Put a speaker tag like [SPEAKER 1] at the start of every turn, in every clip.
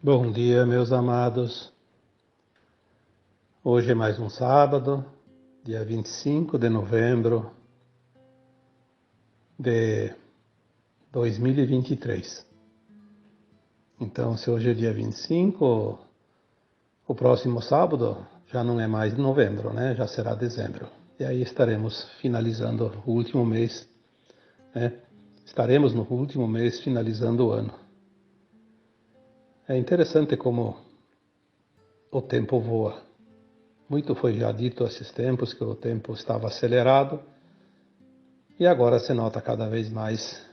[SPEAKER 1] Bom dia, meus amados. Hoje é mais um sábado, dia 25 de novembro de 2023. Então, se hoje é dia 25, o próximo sábado já não é mais novembro, né? Já será dezembro. E aí estaremos finalizando o último mês, né? Estaremos no último mês finalizando o ano. É interessante como o tempo voa. Muito foi já dito esses tempos que o tempo estava acelerado e agora se nota cada vez mais.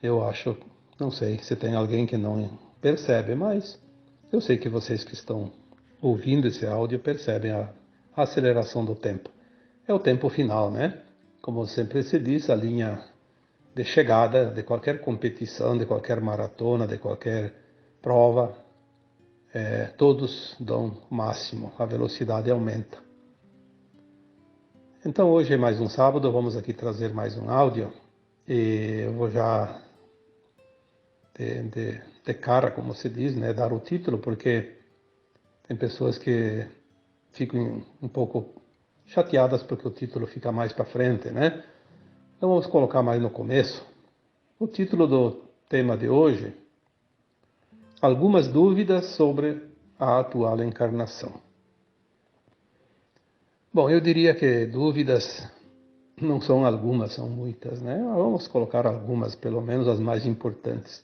[SPEAKER 1] Eu acho, não sei se tem alguém que não percebe, mas eu sei que vocês que estão ouvindo esse áudio percebem a aceleração do tempo. É o tempo final, né? Como sempre se diz, a linha de chegada de qualquer competição, de qualquer maratona, de qualquer prova, todos dão o máximo, a velocidade aumenta. Então hoje é mais um sábado, vamos aqui trazer mais um áudio e eu vou já de cara, como se diz, né, dar o título, porque tem pessoas que ficam um pouco chateadas porque o título fica mais para frente, né? Então vamos colocar mais no começo. O título do tema de hoje: Algumas dúvidas sobre a atual encarnação. Bom, eu diria que dúvidas não são algumas, são muitas, né? Vamos colocar algumas, pelo menos as mais importantes.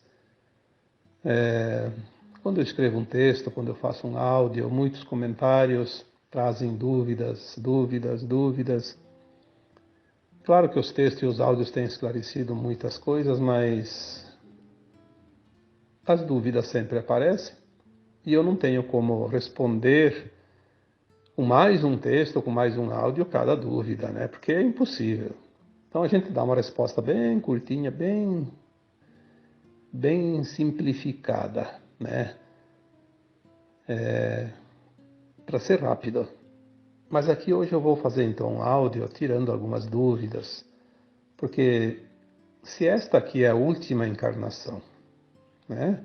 [SPEAKER 1] Quando eu escrevo um texto, quando eu faço um áudio, muitos comentários trazem dúvidas, dúvidas, dúvidas. Claro que os textos e os áudios têm esclarecido muitas coisas, mas as dúvidas sempre aparecem e eu não tenho como responder com mais um texto, com mais um áudio, cada dúvida, né? Porque é impossível. Então a gente dá uma resposta bem curtinha, bem simplificada, né? Para ser rápido. Mas aqui hoje eu vou fazer então um áudio tirando algumas dúvidas, porque se esta aqui é a última encarnação, né?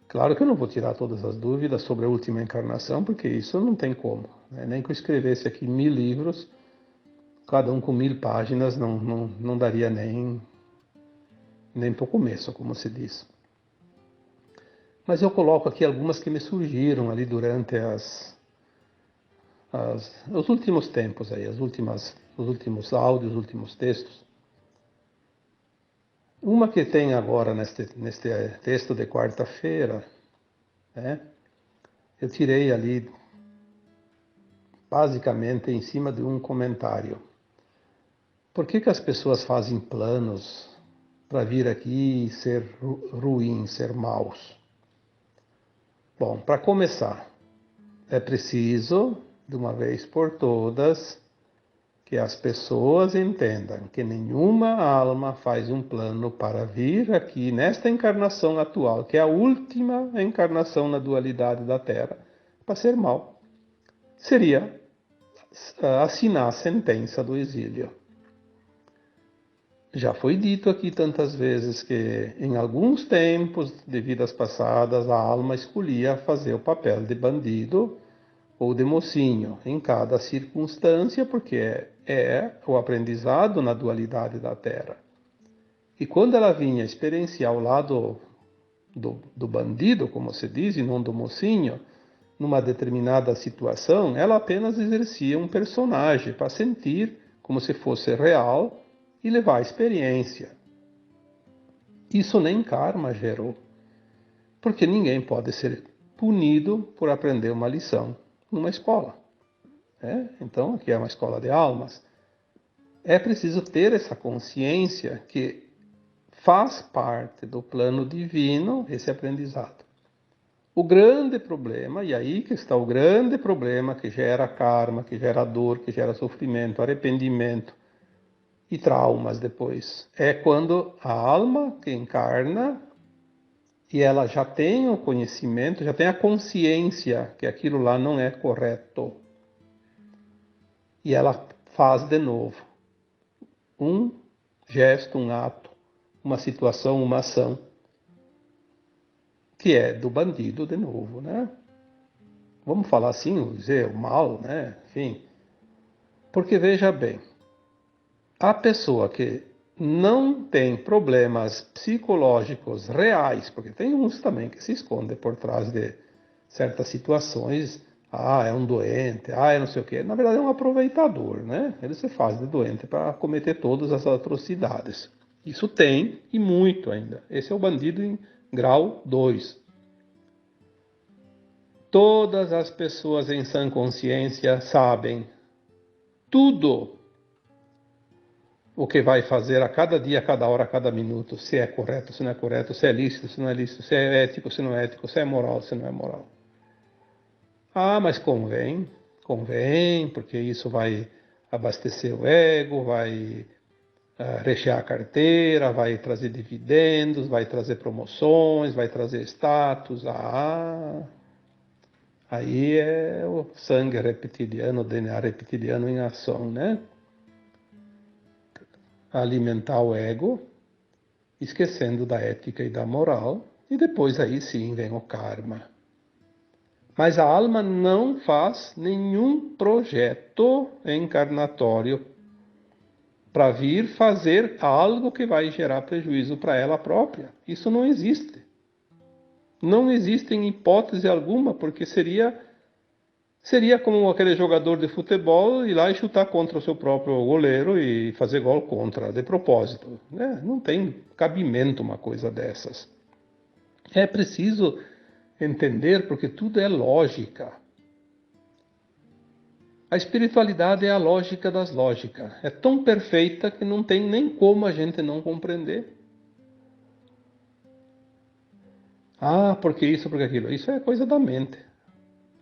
[SPEAKER 1] Claro que eu não vou tirar todas as dúvidas sobre a última encarnação, porque isso não tem como, né? Nem que eu escrevesse aqui 1000 livros, cada um com 1000 páginas, não daria nem para o começo, como se diz. Mas eu coloco aqui algumas que me surgiram ali durante os últimos tempos aí, os últimos áudios, os últimos textos. Uma que tem agora neste texto de quarta-feira, né, eu tirei ali basicamente em cima de um comentário. Por que as pessoas fazem planos para vir aqui e ser ruins, ser maus? Bom, para começar, é preciso, de uma vez por todas, que as pessoas entendam que nenhuma alma faz um plano para vir aqui nesta encarnação atual, que é a última encarnação na dualidade da Terra, para ser mal. Seria assinar a sentença do exílio. Já foi dito aqui tantas vezes que em alguns tempos de vidas passadas a alma escolhia fazer o papel de bandido ou de mocinho em cada circunstância, porque é o aprendizado na dualidade da Terra. E quando ela vinha experienciar o lado do bandido, como se diz, e não do mocinho, numa determinada situação, ela apenas exercia um personagem para sentir como se fosse real e levar a experiência. Isso nem karma gerou, porque ninguém pode ser punido por aprender uma lição numa escola. Então, aqui é uma escola de almas. É preciso ter essa consciência que faz parte do plano divino esse aprendizado. O grande problema, e aí que está o grande problema que gera karma, que gera dor, que gera sofrimento, arrependimento e traumas depois, é quando a alma que encarna e ela já tem o conhecimento, já tem a consciência que aquilo lá não é correto. E ela faz de novo um gesto, um ato, uma situação, uma ação que é do bandido de novo, né? Vamos falar assim, dizer o mal, né? Enfim, porque veja bem, a pessoa que não tem problemas psicológicos reais, porque tem uns também que se escondem por trás de certas situações, é um doente, é não sei o quê. Na verdade é um aproveitador, né? Ele se faz de doente para cometer todas as atrocidades. Isso tem e muito ainda. Esse é o bandido em grau 2. Todas as pessoas em sã consciência sabem tudo o que vai fazer a cada dia, a cada hora, a cada minuto, se é correto, se não é correto, se é lícito, se não é lícito, se é ético, se não é ético, se é moral, se não é moral. Mas convém, porque isso vai abastecer o ego, vai rechear a carteira, vai trazer dividendos, vai trazer promoções, vai trazer status. Aí é o sangue reptiliano, o DNA reptiliano em ação, né? Alimentar o ego, esquecendo da ética e da moral, e depois aí sim vem o karma. Mas a alma não faz nenhum projeto encarnatório para vir fazer algo que vai gerar prejuízo para ela própria. Isso não existe. Não existe em hipótese alguma, porque seria como aquele jogador de futebol ir lá e chutar contra o seu próprio goleiro e fazer gol contra, de propósito, né? Não tem cabimento uma coisa dessas. É preciso entender, porque tudo é lógica. A espiritualidade é a lógica das lógicas. É tão perfeita que não tem nem como a gente não compreender. Porque isso, porque aquilo. Isso é coisa da mente.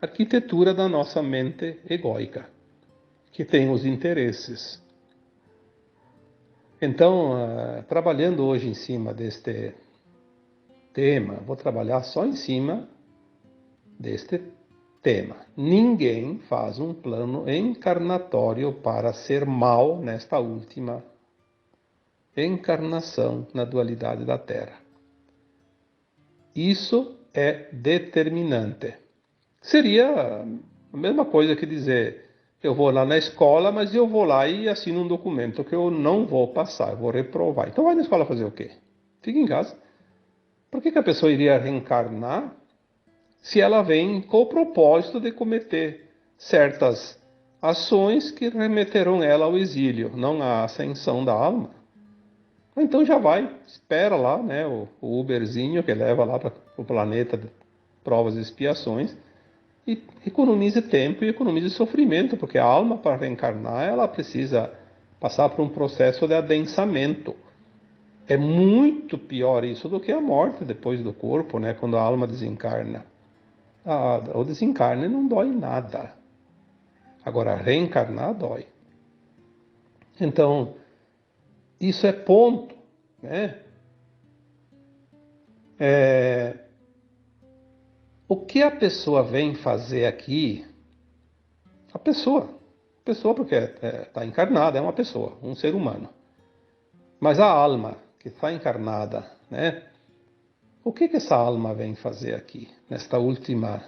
[SPEAKER 1] Arquitetura da nossa mente egóica, que tem os interesses. Então, trabalhando hoje em cima deste tema, vou trabalhar só em cima deste tema. Ninguém faz um plano encarnatório para ser mal nesta última encarnação na dualidade da Terra. Isso é determinante. Seria a mesma coisa que dizer, eu vou lá na escola, mas eu vou lá e assino um documento que eu não vou passar, eu vou reprovar. Então vai na escola fazer o quê? Fica em casa. Por que a pessoa iria reencarnar se ela vem com o propósito de cometer certas ações que remeterão ela ao exílio, não à ascensão da alma? Então já vai, espera lá, né, o Uberzinho que leva lá para o planeta de provas e expiações, e economize tempo e economize sofrimento, porque a alma, para reencarnar, ela precisa passar por um processo de adensamento. É muito pior isso do que a morte depois do corpo, né, quando a alma desencarna. O desencarne não dói nada. Agora, reencarnar dói. Então, isso é ponto, né? O que a pessoa vem fazer aqui, a pessoa porque está encarnada, é uma pessoa, um ser humano. Mas a alma que está encarnada, né? O que essa alma vem fazer aqui, nesta última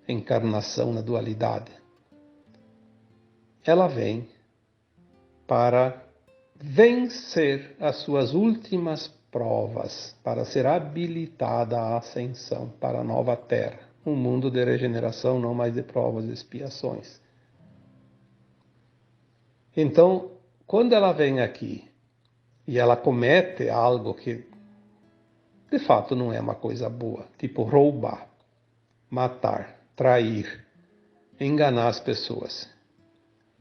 [SPEAKER 1] encarnação na dualidade? Ela vem para vencer as suas últimas provas, para ser habilitada à ascensão para a nova terra, um mundo de regeneração, não mais de provas e expiações. Então, quando ela vem aqui e ela comete algo que de fato não é uma coisa boa, tipo roubar, matar, trair, enganar as pessoas.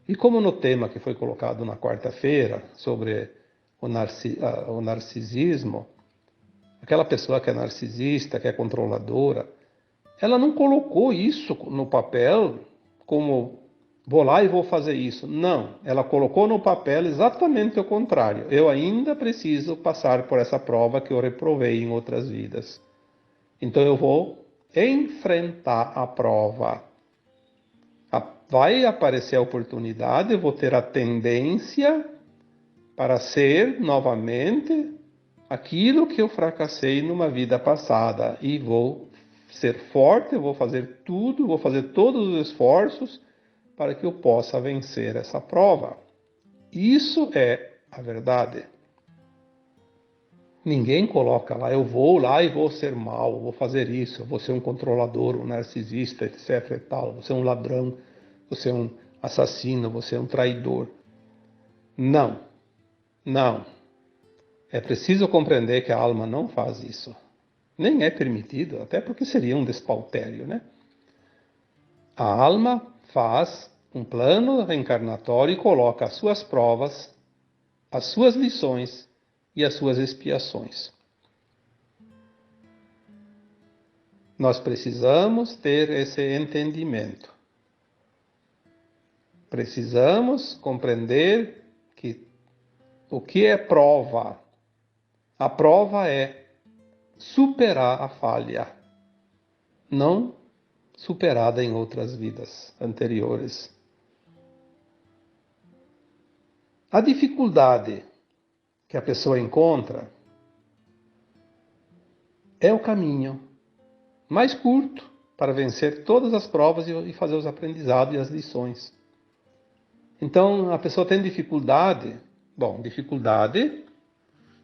[SPEAKER 1] E como no tema que foi colocado na quarta-feira sobre o narcisismo, aquela pessoa que é narcisista, que é controladora, ela não colocou isso no papel como vou lá e vou fazer isso. Não, ela colocou no papel exatamente o contrário. Eu ainda preciso passar por essa prova que eu reprovei em outras vidas. Então eu vou enfrentar a prova. Vai aparecer a oportunidade, eu vou ter a tendência para ser novamente aquilo que eu fracassei numa vida passada e vou ser forte, eu vou fazer tudo, vou fazer todos os esforços para que eu possa vencer essa prova. Isso é a verdade. Ninguém coloca lá, eu vou lá e vou ser mal, vou fazer isso, eu vou ser um controlador, um narcisista, etc e tal, vou ser um ladrão, vou ser um assassino, vou ser um traidor. Não, não. É preciso compreender que a alma não faz isso. Nem é permitido, até porque seria um despautério, né? A alma faz um plano reencarnatório e coloca as suas provas, as suas lições e as suas expiações. Nós precisamos ter esse entendimento. Precisamos compreender que o que é prova? A prova é superar a falha, não superada em outras vidas anteriores. A dificuldade que a pessoa encontra é o caminho mais curto para vencer todas as provas e fazer os aprendizados e as lições. Então, a pessoa tem dificuldade. Bom, dificuldade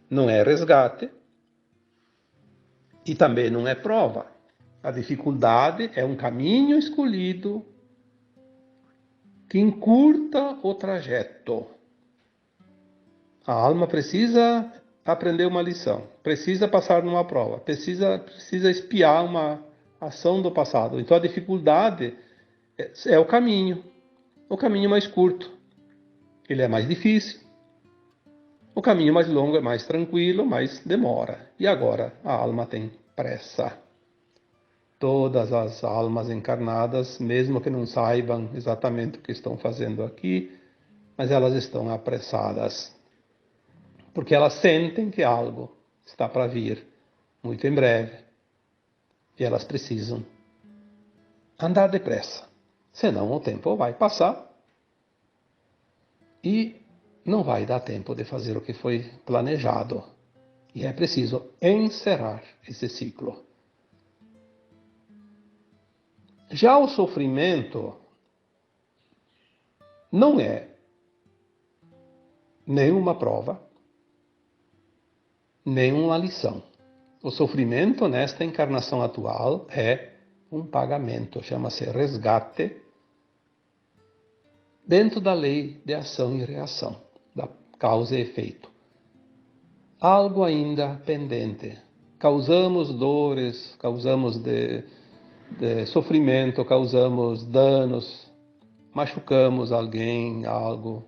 [SPEAKER 1] não é resgate e também não é prova. A dificuldade é um caminho escolhido que encurta o trajeto. A alma precisa aprender uma lição, precisa passar numa prova, precisa espiar uma ação do passado. Então a dificuldade é o caminho mais curto. Ele é mais difícil. O caminho mais longo é mais tranquilo, mas demora. E agora a alma tem pressa. Todas as almas encarnadas, mesmo que não saibam exatamente o que estão fazendo aqui, mas elas estão apressadas. Porque elas sentem que algo está para vir muito em breve. E elas precisam andar depressa. Senão o tempo vai passar e não vai dar tempo de fazer o que foi planejado. E é preciso encerrar esse ciclo. Já o sofrimento não é nenhuma prova, nenhuma lição. O sofrimento nesta encarnação atual é um pagamento, chama-se resgate, dentro da lei de ação e reação, da causa e efeito. Algo ainda pendente. Causamos dores, causamos de sofrimento, causamos danos, machucamos alguém, algo,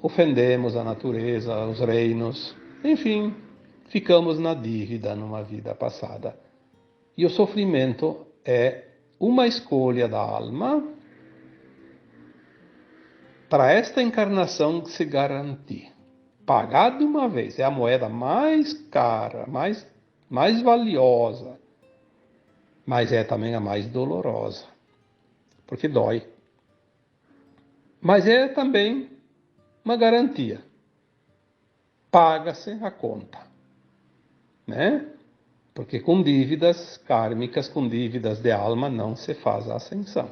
[SPEAKER 1] ofendemos a natureza, os reinos, enfim, ficamos na dívida numa vida passada. E o sofrimento é uma escolha da alma para esta encarnação se garantir. Pagar de uma vez é a moeda mais cara, mais valiosa, mas é também a mais dolorosa, porque dói. Mas é também uma garantia. Paga-se a conta, né? Porque com dívidas kármicas, com dívidas de alma, não se faz a ascensão.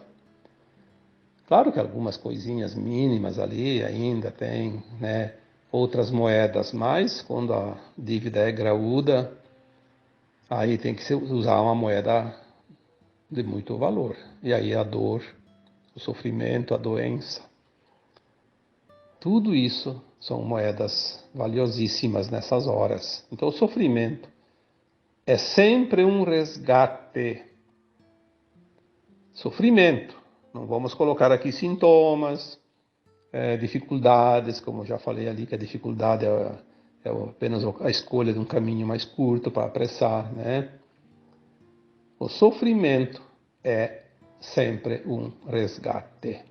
[SPEAKER 1] Claro que algumas coisinhas mínimas ali ainda tem, né? Outras moedas, mas quando a dívida é graúda, aí tem que usar uma moeda de muito valor. E aí a dor, o sofrimento, a doença, tudo isso são moedas valiosíssimas nessas horas. Então o sofrimento é sempre um resgate. Sofrimento. Não vamos colocar aqui sintomas, dificuldades, como já falei ali, que a dificuldade é apenas a escolha de um caminho mais curto para apressar, né? O sofrimento é sempre um resgate.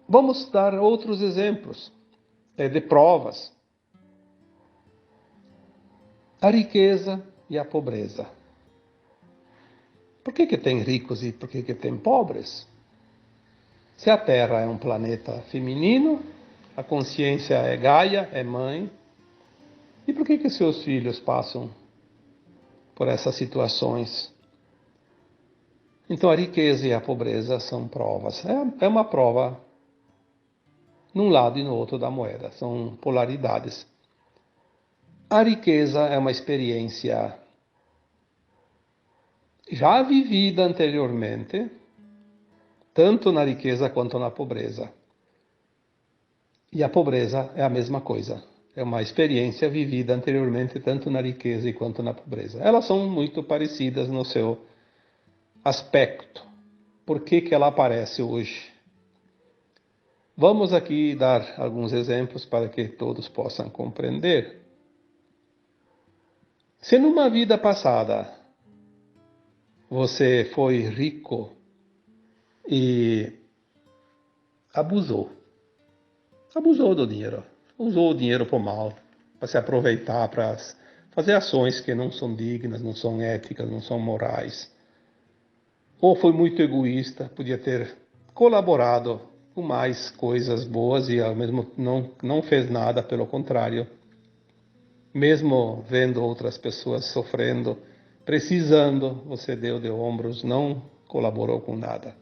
[SPEAKER 1] Vamos dar outros exemplos de provas. A riqueza e a pobreza. Por que tem ricos e por que tem pobres? Se a Terra é um planeta feminino, A consciência é Gaia, é mãe. E por que seus filhos passam por essas situações? Então a riqueza e a pobreza são provas. É uma prova num lado e no outro da moeda. São polaridades. A riqueza é uma experiência já vivida anteriormente, tanto na riqueza quanto na pobreza. E a pobreza é a mesma coisa. É uma experiência vivida anteriormente, tanto na riqueza quanto na pobreza. Elas são muito parecidas no seu aspecto. Por que ela aparece hoje? Vamos aqui dar alguns exemplos para que todos possam compreender. Se numa vida passada você foi rico e abusou do dinheiro, usou o dinheiro para o mal, para se aproveitar, para fazer ações que não são dignas, não são éticas, não são morais. Ou foi muito egoísta, podia ter colaborado com mais coisas boas e ao mesmo não fez nada, pelo contrário. Mesmo vendo outras pessoas sofrendo, precisando, você deu de ombros, não colaborou com nada.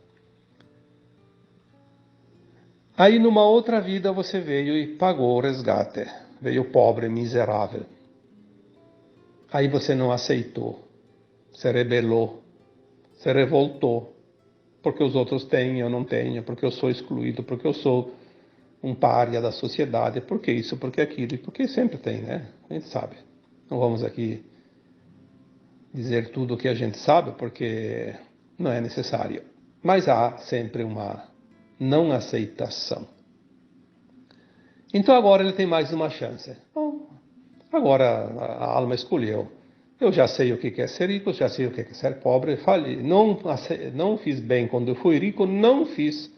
[SPEAKER 1] Aí numa outra vida você veio e pagou o resgate, veio pobre, miserável. Aí você não aceitou, se rebelou, se revoltou, porque os outros têm, eu não tenho, porque eu sou excluído, porque eu sou um pária da sociedade, porque isso, porque aquilo, e porque sempre tem, né? A gente sabe. Não vamos aqui dizer tudo o que a gente sabe, porque não é necessário. Mas há sempre uma não aceitação. Então agora ele tem mais uma chance. Bom, agora a alma escolheu. Eu já sei o que é ser rico, já sei o que é ser pobre. Falei, não fiz bem quando eu fui rico, não fiz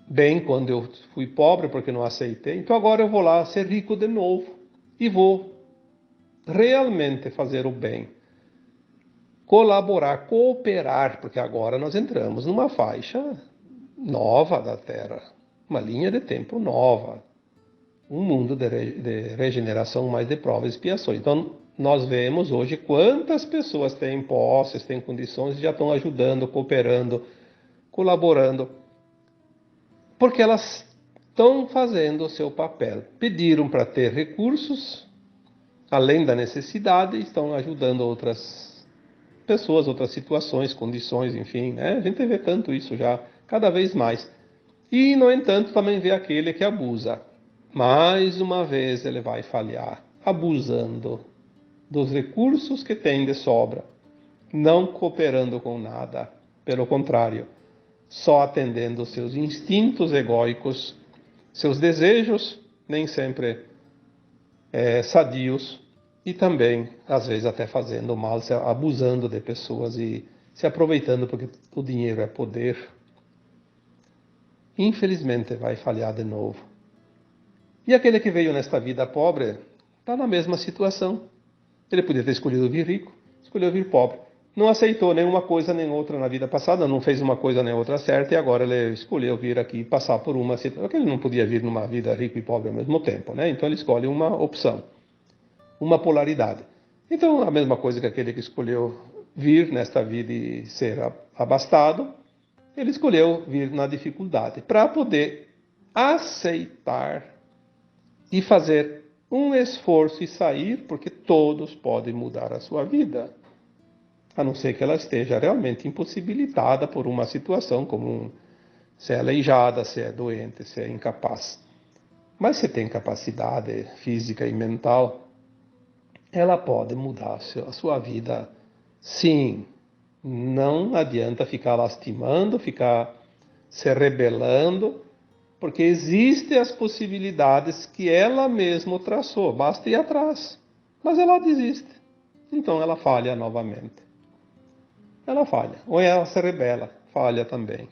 [SPEAKER 1] bem quando eu fui pobre porque não aceitei. Então agora eu vou lá ser rico de novo e vou realmente fazer o bem. Colaborar, cooperar, porque agora nós entramos numa faixa nova da Terra, uma linha de tempo nova, um mundo de regeneração, mais de provas e expiações. Então, nós vemos hoje quantas pessoas têm posses, têm condições e já estão ajudando, cooperando, colaborando, porque elas estão fazendo o seu papel. Pediram para ter recursos, além da necessidade, e estão ajudando outras pessoas, outras situações, condições, enfim, né? A gente vê tanto isso já, cada vez mais. E, no entanto, também vê aquele que abusa. Mais uma vez ele vai falhar, abusando dos recursos que tem de sobra, não cooperando com nada, pelo contrário, só atendendo seus instintos egóicos, seus desejos, nem sempre sadios, e também, às vezes, até fazendo mal, abusando de pessoas e se aproveitando porque o dinheiro é poder. Infelizmente vai falhar de novo. E aquele que veio nesta vida pobre está na mesma situação. Ele podia ter escolhido vir rico, escolheu vir pobre. Não aceitou nenhuma coisa nem outra na vida passada, não fez uma coisa nem outra certa, e agora ele escolheu vir aqui e passar por uma situação. Porque ele não podia vir numa vida rico e pobre ao mesmo tempo, né? Então ele escolhe uma opção, uma polaridade. Então a mesma coisa que aquele que escolheu vir nesta vida e ser abastado, ele escolheu vir na dificuldade, para poder aceitar e fazer um esforço e sair, porque todos podem mudar a sua vida, a não ser que ela esteja realmente impossibilitada por uma situação como se é aleijada, se é doente, se é incapaz. Mas se tem capacidade física e mental, ela pode mudar a sua vida, sim. Não adianta ficar lastimando, ficar se rebelando, porque existem as possibilidades que ela mesma traçou, basta ir atrás. Mas ela desiste, então ela falha novamente. Ela falha, ou ela se rebela, falha também.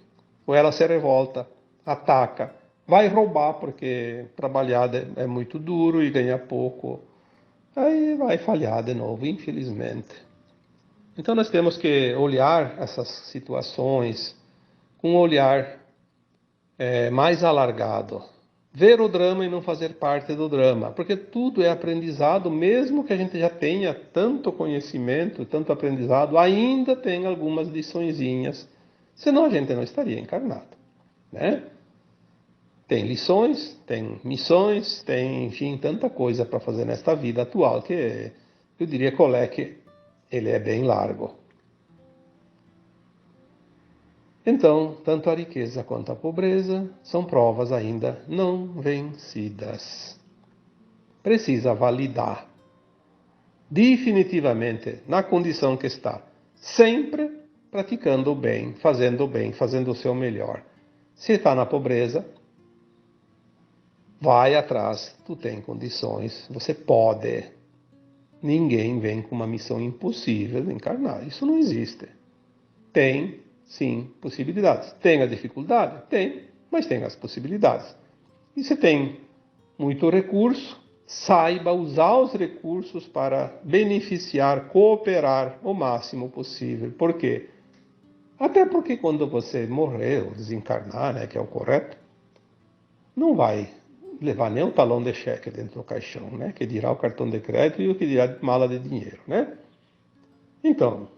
[SPEAKER 1] Ou ela se revolta, ataca, vai roubar porque trabalhar é muito duro e ganha pouco. Aí vai falhar de novo, infelizmente. Então nós temos que olhar essas situações com um olhar mais alargado, ver o drama e não fazer parte do drama, porque tudo é aprendizado, mesmo que a gente já tenha tanto conhecimento, tanto aprendizado, ainda tem algumas liçõezinhas, senão a gente não estaria encarnado, né? Tem lições, tem missões, tem, enfim, tanta coisa para fazer nesta vida atual que eu diria, que ele é bem largo. Então, tanto a riqueza quanto a pobreza são provas ainda não vencidas. Precisa validar definitivamente na condição que está, sempre praticando o bem, fazendo o seu melhor. Se está na pobreza, vai atrás, tu tem condições, você pode. Ninguém vem com uma missão impossível de encarnar, isso não existe. Tem, sim, possibilidades. Tem a dificuldade? Tem, mas tem as possibilidades. E se tem muito recurso, saiba usar os recursos para beneficiar, cooperar o máximo possível. Por quê? Até porque quando você morrer ou desencarnar, né, que é o correto, não vai levar nem o talão de cheque dentro do caixão, né, que dirá o cartão de crédito e o que dirá mala de dinheiro, né? Então,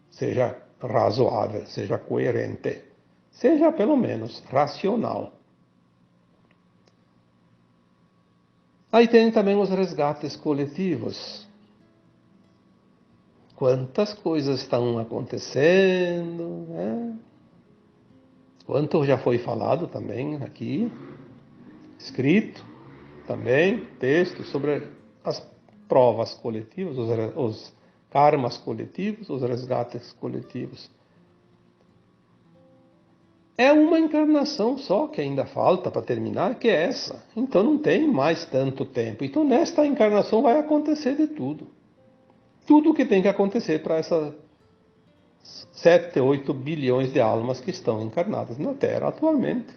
[SPEAKER 1] seja razoável, seja coerente, seja pelo menos racional. Aí tem também os resgates coletivos. Quantas coisas estão acontecendo, né? Quanto já foi falado também aqui, escrito também, texto sobre as provas coletivas, os karmas coletivos, os resgates coletivos. É uma encarnação só que ainda falta para terminar, que é essa. Então não tem mais tanto tempo. Então nesta encarnação vai acontecer de tudo. Tudo o que tem que acontecer para essas 7, 8 bilhões de almas que estão encarnadas na Terra atualmente.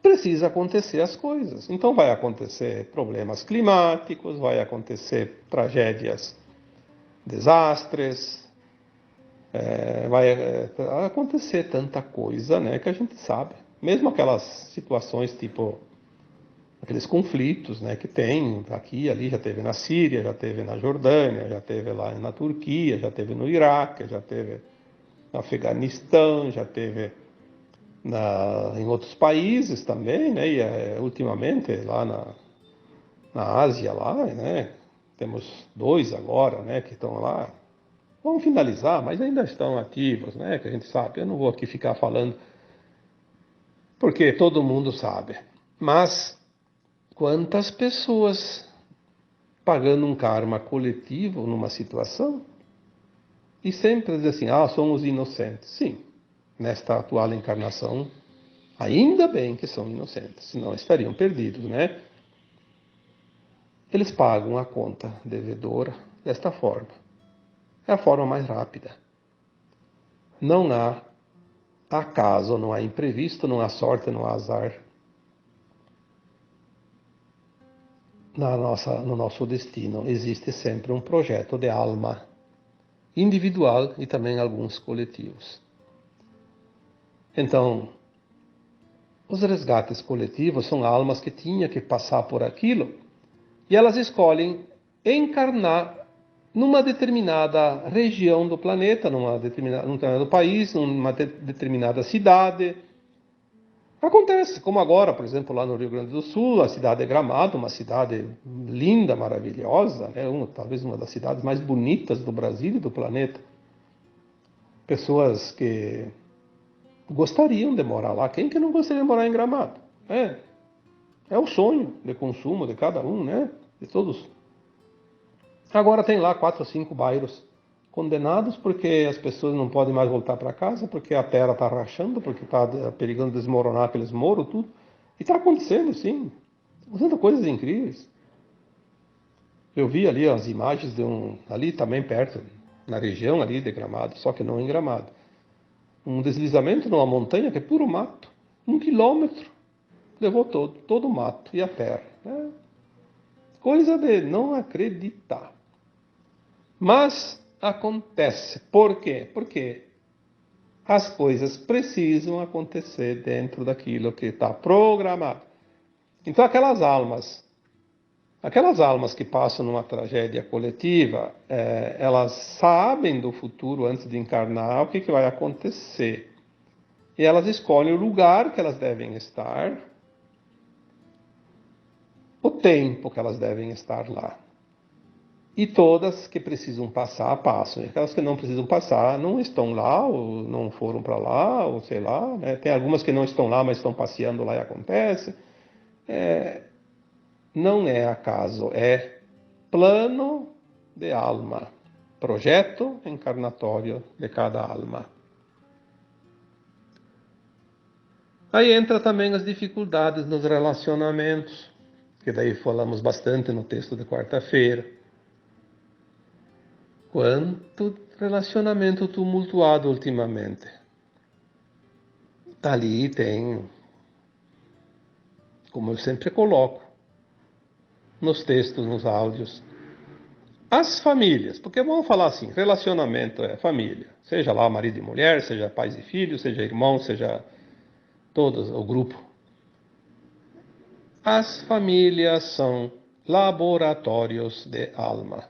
[SPEAKER 1] Precisa acontecer as coisas. Então vai acontecer problemas climáticos, vai acontecer tragédias, desastres, vai acontecer tanta coisa, né, que a gente sabe. Mesmo aquelas situações tipo aqueles conflitos, né, que tem aqui e ali, já teve na Síria, já teve na Jordânia, já teve lá na Turquia, já teve no Iraque, já teve no Afeganistão, já teve em outros países também, né, e ultimamente lá na Ásia lá, né, temos 2 agora, né, que estão lá. Vão finalizar, mas ainda estão ativos, né, que a gente sabe. Eu não vou aqui ficar falando, porque todo mundo sabe. Mas quantas pessoas pagando um karma coletivo numa situação e sempre diz assim, somos inocentes. Sim, nesta atual encarnação, ainda bem que são inocentes, senão estariam perdidos, né? Eles pagam a conta devedora desta forma. É a forma mais rápida. Não há acaso, não há imprevisto, não há sorte, não há azar no nosso destino. Existe sempre um projeto de alma individual e também alguns coletivos. Então, os resgates coletivos são almas que tinham que passar por aquilo e elas escolhem encarnar numa determinada região do planeta, num determinado país, numa determinada cidade. Acontece, como agora, por exemplo, lá no Rio Grande do Sul, a cidade de Gramado, uma cidade linda, maravilhosa, né? Talvez uma das cidades mais bonitas do Brasil e do planeta. Pessoas que gostariam de morar lá. Quem que não gostaria de morar em Gramado? É o sonho de consumo de cada um, né? De todos. Agora tem lá 4 ou 5 bairros condenados porque as pessoas não podem mais voltar para casa, porque a terra está rachando, porque está perigando desmoronar aqueles moros, tudo. E está acontecendo, sim. Fazendo coisas incríveis. Eu vi ali as imagens ali também perto, na região ali de Gramado, só que não em Gramado. Um deslizamento numa montanha que é puro mato. 1 quilômetro. Levou todo o mato e a terra. Coisa de não acreditar. Mas acontece. Por quê? Porque As coisas precisam acontecer dentro daquilo que está programado. Então aquelas almas que passam numa tragédia coletiva, elas sabem do futuro antes de encarnar o que vai acontecer. E elas escolhem o lugar que elas devem estar, o tempo que elas devem estar lá. E todas que precisam passar, passam. E aquelas que não precisam passar, não estão lá, ou não foram para lá, ou sei lá. Né? Tem algumas que não estão lá, mas estão passeando lá e acontece. Não é acaso, é plano de alma. Projeto encarnatório de cada alma. Aí entra também as dificuldades nos relacionamentos, que daí falamos bastante no texto de quarta-feira. Quanto relacionamento tumultuado ultimamente. Ali tem, como eu sempre coloco, nos textos, nos áudios, as famílias, porque vamos falar assim, relacionamento é família, seja lá marido e mulher, seja pais e filhos, seja irmão, seja todos, o grupo. As famílias são laboratórios de alma.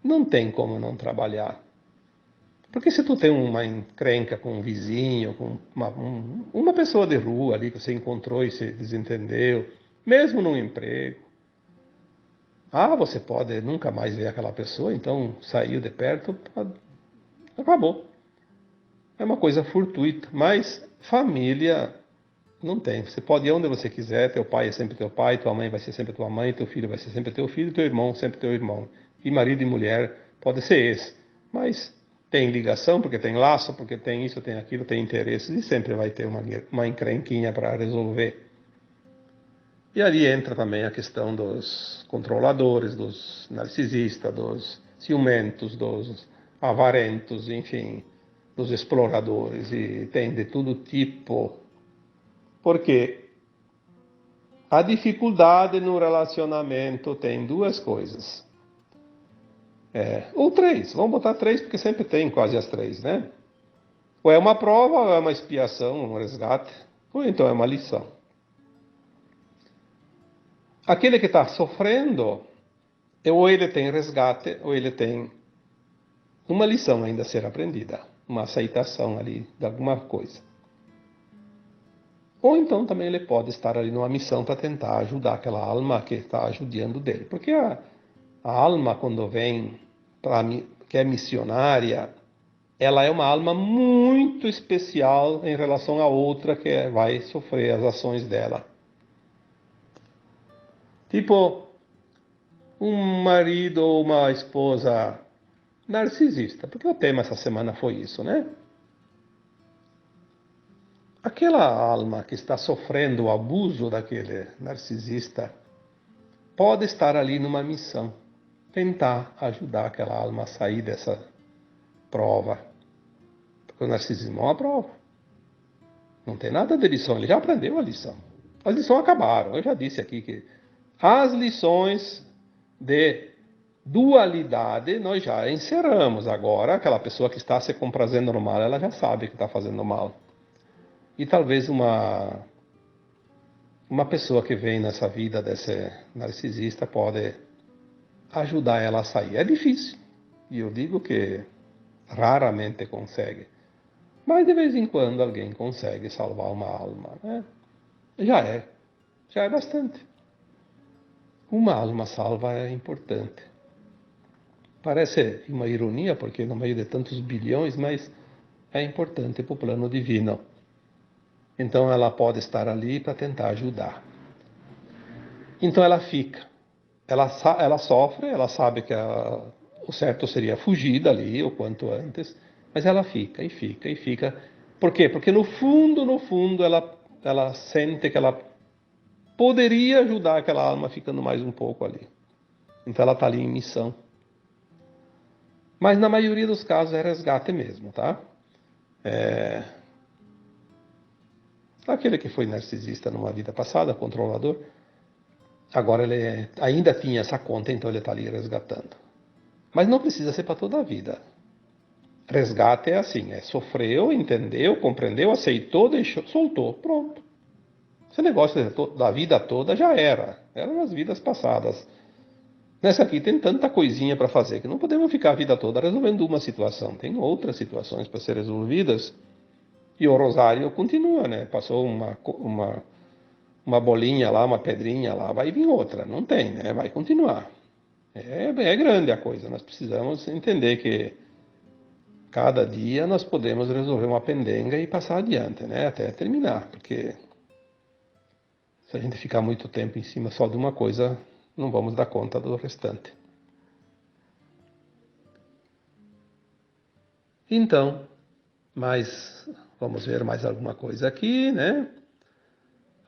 [SPEAKER 1] Não tem como não trabalhar. Porque se tu tem uma encrenca com um vizinho, com uma pessoa de rua ali que você encontrou e se desentendeu, mesmo num emprego, você pode nunca mais ver aquela pessoa, então saiu de perto, acabou. É uma coisa fortuita, mas família não tem. Você pode ir onde você quiser, teu pai é sempre teu pai, tua mãe vai ser sempre tua mãe, teu filho vai ser sempre teu filho, teu irmão sempre teu irmão. E marido e mulher pode ser esse. Mas tem ligação, porque tem laço, porque tem isso, tem aquilo, tem interesses, e sempre vai ter uma encrenquinha para resolver. E ali entra também a questão dos controladores, dos narcisistas, dos ciumentos, dos avarentos, enfim, dos exploradores, e tem de todo tipo. Porque a dificuldade no relacionamento tem duas coisas. Ou três, vamos botar três porque sempre tem quase as três, né? Ou é uma prova, ou é uma expiação, um resgate, ou então é uma lição. Aquele que está sofrendo, ou ele tem resgate, ou ele tem uma lição ainda a ser aprendida, uma aceitação ali de alguma coisa. Ou então também ele pode estar ali numa missão para tentar ajudar aquela alma que está ajudando dele. Porque a alma, quando vem, que é missionária, ela é uma alma muito especial em relação a outra que vai sofrer as ações dela. Tipo, um marido ou uma esposa narcisista, porque o tema essa semana foi isso, né? Aquela alma que está sofrendo o abuso daquele narcisista pode estar ali numa missão, tentar ajudar aquela alma a sair dessa prova. Porque o narcisismo é uma prova. Não tem nada de lição, ele já aprendeu a lição. As lições acabaram. Eu já disse aqui que as lições de dualidade nós já encerramos. Agora, aquela pessoa que está se comprazendo no mal, ela já sabe que está fazendo mal. E talvez uma pessoa que vem nessa vida desse narcisista pode ajudar ela a sair. É difícil. E eu digo que raramente consegue. Mas de vez em quando alguém consegue salvar uma alma. Né? Já é bastante. Uma alma salva é importante. Parece uma ironia, porque no meio de tantos bilhões, mas é importante para o plano divino. Então ela pode estar ali para tentar ajudar. Então ela fica. Ela sofre, ela sabe que o certo seria fugir dali o quanto antes, mas ela fica e fica e fica. Por quê? Porque no fundo, ela sente que ela poderia ajudar aquela alma ficando mais um pouco ali. Então ela está ali em missão. Mas na maioria dos casos é resgate mesmo, tá? Aquele que foi narcisista numa vida passada, controlador, agora ele ainda tinha essa conta, então ele está ali resgatando. Mas não precisa ser para toda a vida. Resgate é assim, sofreu, entendeu, compreendeu, aceitou, deixou, soltou, pronto. Esse negócio da vida toda já era nas vidas passadas. Nessa aqui tem tanta coisinha para fazer que não podemos ficar a vida toda resolvendo uma situação. Tem outras situações para ser resolvidas e o rosário continua, né? Passou uma bolinha lá, uma pedrinha lá, vai vir outra. Não tem, né? Vai continuar. É grande a coisa. Nós precisamos entender que cada dia nós podemos resolver uma pendenga e passar adiante, né? Até terminar, porque se a gente ficar muito tempo em cima só de uma coisa, não vamos dar conta do restante. Então, vamos ver mais alguma coisa aqui, né?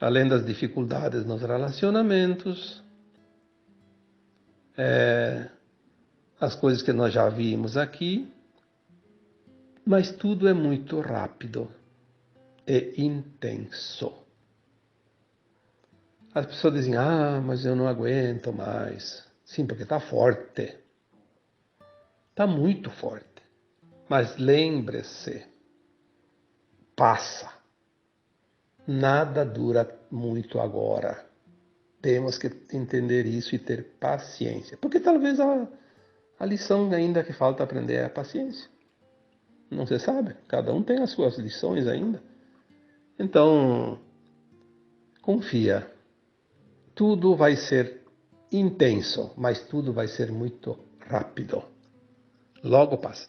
[SPEAKER 1] Além das dificuldades nos relacionamentos, as coisas que nós já vimos aqui, mas tudo é muito rápido e intenso. As pessoas dizem, mas eu não aguento mais. Sim, porque está forte. Está muito forte. Mas lembre-se, passa. Nada dura muito agora. Temos que entender isso e ter paciência. Porque talvez a lição ainda que falta aprender é a paciência. Não se sabe. Cada um tem as suas lições ainda. Então, confia. Tudo vai ser intenso, mas tudo vai ser muito rápido. Logo passa.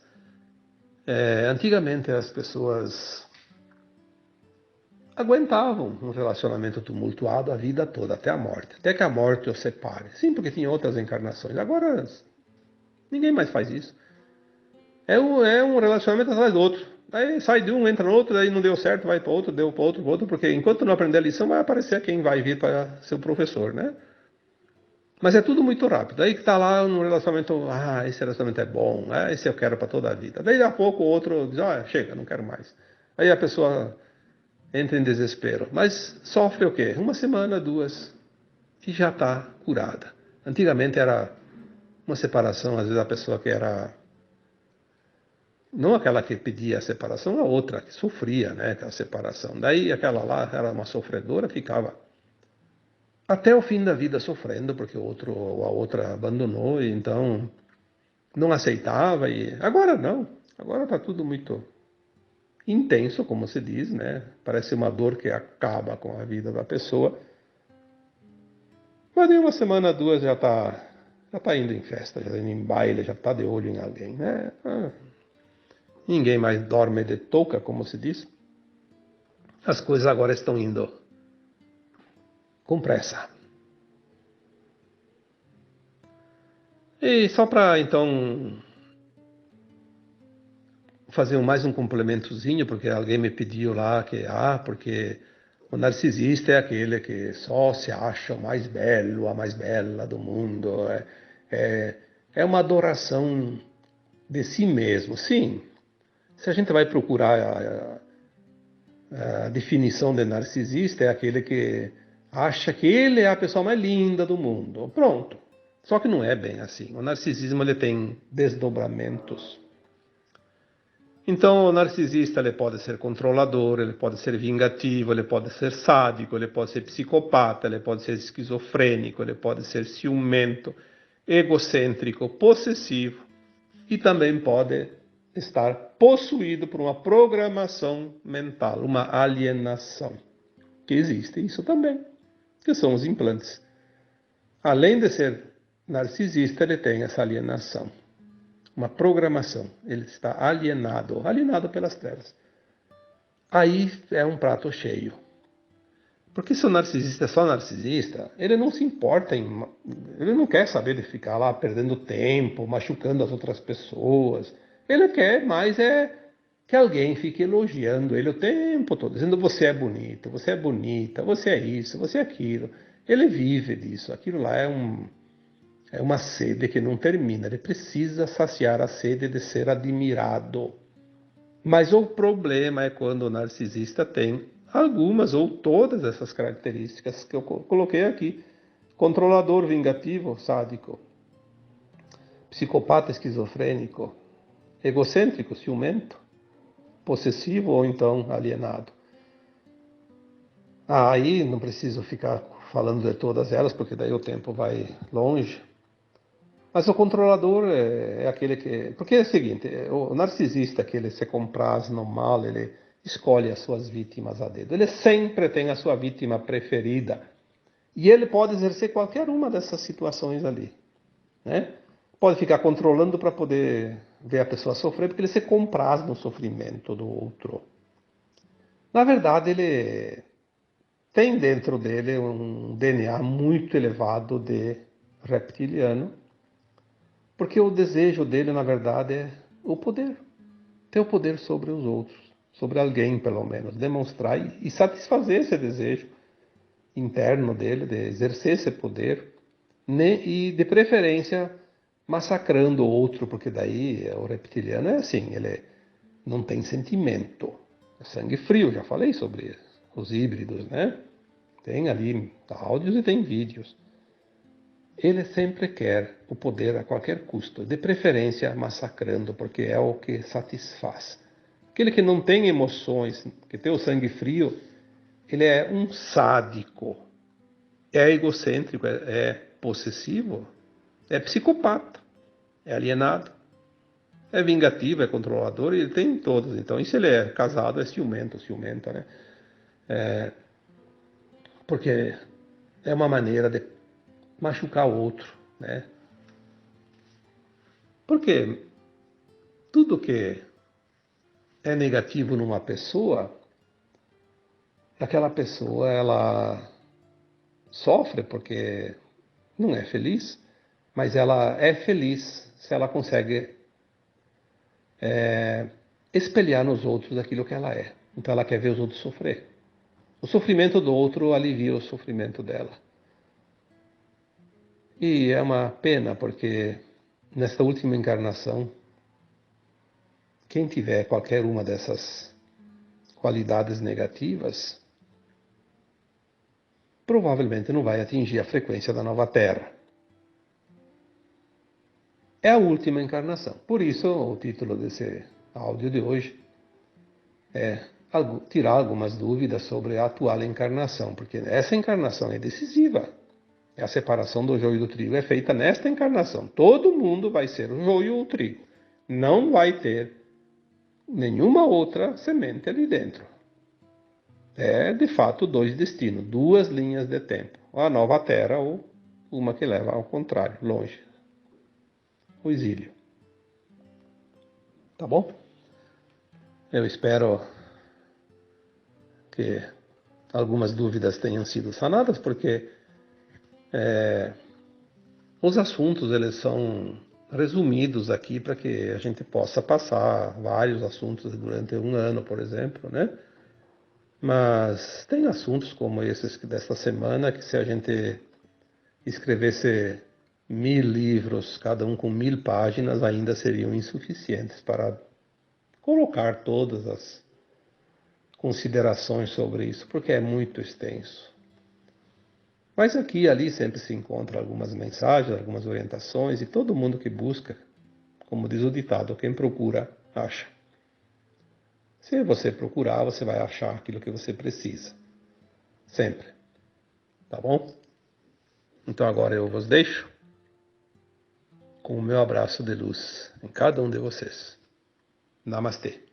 [SPEAKER 1] Antigamente as pessoas aguentavam um relacionamento tumultuado a vida toda, até a morte. Até que a morte os separe. Sim, porque tinha outras encarnações. Agora, ninguém mais faz isso. É um relacionamento atrás do outro. Aí sai de um, entra no outro, aí não deu certo, vai para outro, deu para outro, porque enquanto não aprender a lição, vai aparecer quem vai vir para ser o professor, né? Mas é tudo muito rápido. Aí que está lá no relacionamento, esse relacionamento é bom, esse eu quero para toda a vida. Daí a pouco o outro diz, chega, não quero mais. Aí a pessoa entra em desespero. Mas sofre o quê? Uma semana, duas, e já está curada. Antigamente era uma separação, às vezes a pessoa que era, não aquela que pedia a separação, a outra que sofria, né, aquela separação. Daí aquela lá era uma sofredora, ficava até o fim da vida sofrendo, porque o outro ou a outra abandonou, e então não aceitava. E agora não, agora está tudo muito intenso, como se diz, né? Parece uma dor que acaba com a vida da pessoa. Mas em uma semana, duas já tá indo em festa, já está indo em baile, já está de olho em alguém, né? Ninguém mais dorme de touca, como se diz. As coisas agora estão indo com pressa. E só para então fazer mais um complementozinho, porque alguém me pediu lá porque o narcisista é aquele que só se acha o mais belo, a mais bela do mundo. É uma adoração de si mesmo. Sim, se a gente vai procurar a definição de narcisista, é aquele que acha que ele é a pessoa mais linda do mundo. Pronto. Só que não é bem assim. O narcisismo ele tem desdobramentos. Então, o narcisista ele pode ser controlador, ele pode ser vingativo, ele pode ser sádico, ele pode ser psicopata, ele pode ser esquizofrênico, ele pode ser ciumento, egocêntrico, possessivo e também pode estar possuído por uma programação mental, uma alienação, que existe isso também, que são os implantes. Além de ser narcisista, ele tem essa alienação. Uma programação, ele está alienado pelas trevas. Aí é um prato cheio. Porque se o narcisista é só narcisista, ele não se importa ele não quer saber de ficar lá perdendo tempo, machucando as outras pessoas. Ele quer mais que alguém fique elogiando ele o tempo todo, dizendo você é bonito, você é bonita, você é isso, você é aquilo. Ele vive disso, aquilo lá é uma sede que não termina. Ele precisa saciar a sede de ser admirado. Mas o problema é quando o narcisista tem algumas ou todas essas características que eu coloquei aqui. Controlador, vingativo, sádico, psicopata, esquizofrênico, egocêntrico, ciumento, possessivo ou então alienado. Aí não preciso ficar falando de todas elas, porque daí o tempo vai longe. Mas o controlador é aquele que... Porque é o seguinte, o narcisista que ele se compraz no mal, ele escolhe as suas vítimas a dedo. Ele sempre tem a sua vítima preferida. E ele pode exercer qualquer uma dessas situações ali, né? Pode ficar controlando para poder ver a pessoa sofrer, porque ele se compraz no sofrimento do outro. Na verdade, ele tem dentro dele um DNA muito elevado de reptiliano, porque o desejo dele, na verdade, é o poder. Ter o poder sobre os outros, sobre alguém, pelo menos. Demonstrar e satisfazer esse desejo interno dele, de exercer esse poder, né? E, de preferência, massacrando o outro, porque daí o reptiliano é assim, ele não tem sentimento. É sangue frio, já falei sobre os híbridos, né? Tem ali áudios e tem vídeos. Ele sempre quer o poder a qualquer custo, de preferência massacrando, porque é o que satisfaz. Aquele que não tem emoções, que tem o sangue frio, ele é um sádico, é egocêntrico, é possessivo, é psicopata, é alienado, é vingativo, é controlador, e ele tem todos. Então, e se ele é casado, é ciumento, ciumenta, né? Porque é uma maneira de machucar o outro, né? Porque tudo que é negativo numa pessoa, aquela pessoa ela sofre porque não é feliz, mas ela é feliz se ela consegue espelhar nos outros aquilo que ela é. Então ela quer ver os outros sofrer. O sofrimento do outro alivia o sofrimento dela. E é uma pena porque nesta última encarnação, quem tiver qualquer uma dessas qualidades negativas, provavelmente não vai atingir a frequência da nova Terra. É a última encarnação. Por isso, o título desse áudio de hoje é tirar algumas dúvidas sobre a atual encarnação, porque essa encarnação é decisiva. A separação do joio e do trigo é feita nesta encarnação. Todo mundo vai ser o joio ou o trigo. Não vai ter nenhuma outra semente ali dentro. É, de fato, dois destinos, duas linhas de tempo. A nova terra ou uma que leva ao contrário, longe, o exílio. Tá bom? Eu espero que algumas dúvidas tenham sido sanadas, porque os assuntos eles são resumidos aqui para que a gente possa passar vários assuntos durante um ano, por exemplo, né? Mas tem assuntos como esses desta semana que se a gente escrevesse 1000 livros, cada um com 1000 páginas, ainda seriam insuficientes para colocar todas as considerações sobre isso, porque é muito extenso. Mas aqui e ali sempre se encontra algumas mensagens, algumas orientações, e todo mundo que busca, como diz o ditado, quem procura, acha. Se você procurar, você vai achar aquilo que você precisa. Sempre. Tá bom? Então agora eu vos deixo com o meu abraço de luz em cada um de vocês. Namastê.